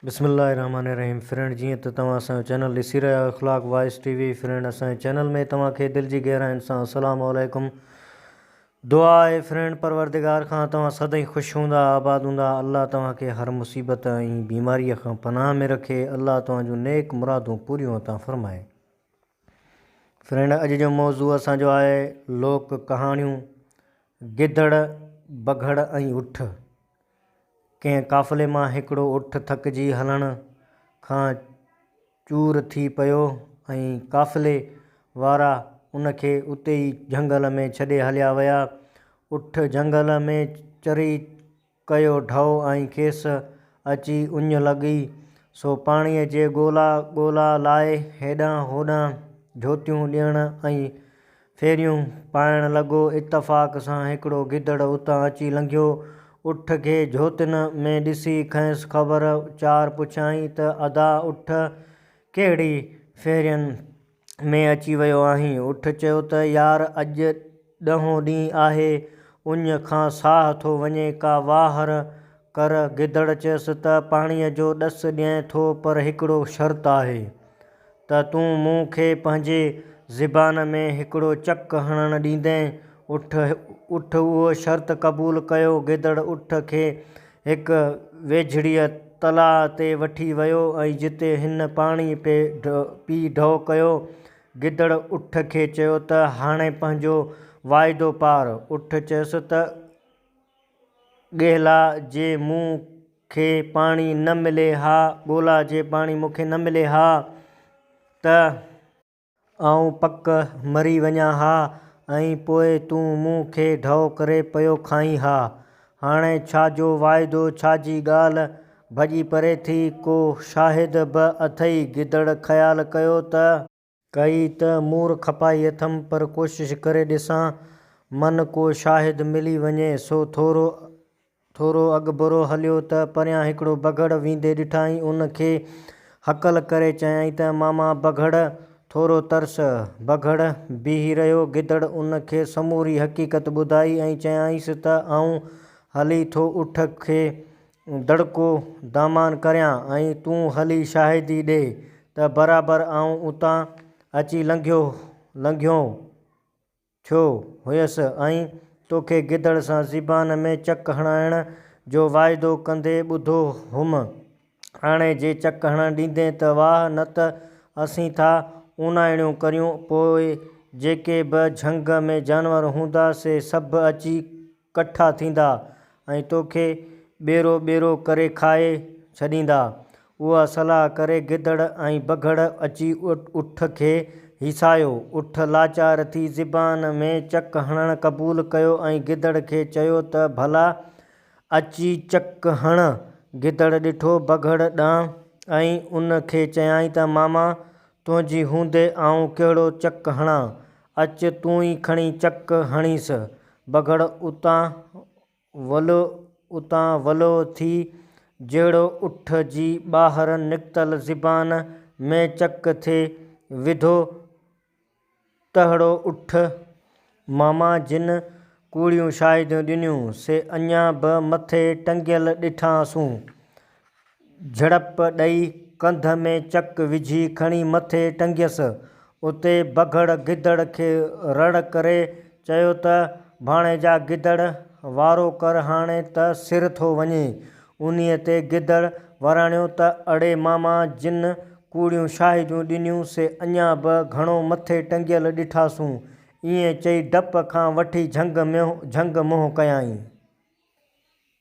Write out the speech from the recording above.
बिस्मिल्लाहिर्रहमानिर्रहीम। फ्रेंड, जी तो तव्हां असांजो चैनल ॾिसी रहिया आहियो अख़लाक वॉइस टीवी। फ्रेंड, असांजे चैनल में तव्हांखे दिलि जी गहराइनि सां अस्सलामु अलैकुम। दुआ आहे फ्रेंड, परवरदिगार खां तव्हां सदाईं ख़ुशि हूंदा, आबाद हूंदा। अल्लाह तव्हांखे हर मुसीबत ऐं बीमारीअ खां पनाह में रखे। अल्लाह तव्हांजूं नेक मुरादूं पूरियूं अता फ़रमाए। फ्रेंड, अॼु जो मौज़ू असांजो आहे लोक कहाणियूं, गिदड़, बघड़ ऐं उठ। कंहिं काफ़िले मां हिकिड़ो उठ थकिजी हलण खां चूर थी पियो ऐं काफ़िले वारा उनखे उते ई झंगल में छॾे हलिया विया। उठ झंगल में चरी कयो ढौ ऐं खेसि अची उञ लॻी, सो पाणीअ जे ॻोल्हा लाइ हेॾां होॾां जोतियूं ॾियण ऐं फेरियूं पाइण लॻो। इत्तफ़ाक़ सां हिकिड़ो गिदड़ उतां अची लंघियो। उठ खे जोतियुनि में ॾिसी खंयसि ख़बर। चार पुछियाईं त अदा उठ कहिड़ी फेरियुनि में अची वियो आहीं? उठ चयो त यार, अॼु 10हों ॾींहुं आहे, उञ खां साह थो वञे, का वाहर कर। गिदड़ चयसि त पाणीअ जो ॾस ॾियां थो, पर हिकिड़ो शर्त आहे त तूं मूंखे पंहिंजे ज़बान में हिकिड़ो चक हणणु ॾींदे। उठ उहो शर्त क़बूल कयो। गिदड़ उठ खे हिकु वेझड़ीअ तलाउ ते वठी वियो ऐं जिते हिन पाणी पी ढौ कयो। गिदड़ उठ खे चयो त हाणे पंहिंजो वाइदो पार। उठ चयसि त ॻेला जे मूंखे पाणी न मिले हा, ॻोल्हा जे पाणी मूंखे न मिले हा त आउं पक मरी वञा हा, ऐं पोइ तूं मूंखे ढौ करे पियो खाईं हा। हाणे छाजो वाइदो, छाजी ॻाल्हि भॼी परे थी, को शाहिद बि अथई? गिदड़ ख़्यालु कई त मूर खपाई अथमि, पर कोशिशि करे ॾिसां, मन को शाहिद मिली वञे। सो थोरो अॻिभरो हलियो त परियां हिकिड़ो बघड़ वेंदे ॾिठईं। उनखे हकल करे चयाईं त मामा बघड़, थोरो तरस। बघड़ बीही रहियो। गिदड़ उनखे समूरी हक़ीक़त ॿुधाई ऐं चयाईंसि त आउं हली थो उठ खे दड़को दामान करियां, ऐं तूं हली शाहिदी ॾे त बराबरि आउं उतां अची लंघियो थियो हुयसि ऐं तोखे गिदड़ सां ज़बान में चक हणाइण जो वाइदो कंदे ॿुधो हुअमि। हाणे जे चक हणणु ॾींदे त वाह, न त असीं था ऊन्हाइणियूं करियूं। पोइ जेके बि झंग में जानवर हूंदा, से सभु अची कठा थींदा ऐं तोखे ॿेरो करे खाए छॾींदा। उहा सलाह करे गिदड़ ऐं बघड़ अची उठ खे हिसायो। उठ लाचार थी ज़बान में चक हणणु क़बूल कयो ऐं गिदड़ खे चयो त भला अची चक हण। गिदड़ ॾिठो बघड़ ॾांहुं ऐं उनखे चयाईं त मामा, तुंहिंजी हूंदे आउं कहिड़ो चक हणां? अचु तूं ई खणी चक हणीसि। बघड़ उतां वलो थी जहिड़ो उठ जी ॿाहिरि निकितल ज़बान में चक थे विधो, तहिड़ो उठ मामा जिन कूड़ियूं शाहिदियूं ॾिनियूं, से अञा बि मथे टंगियल ॾिठासूं। झड़प ॾेई कंध में चक विझी खणी मथे टंगियसि। उते बघड़ गिदड़ खे रड़ करे चयो त भाणेजा गिदड़, वारो कर, हाणे त सिर थो वञे। उन्हीअ ते गिदड़ वराणियो त अड़े मामा, जिन कूड़ियूं शाहिदियूं ॾिनियूं, से अञा बि घणो मथे टंगियल ॾिठासूं। ईअं चई डप खां वठी झंग मुंहुं कयाईं।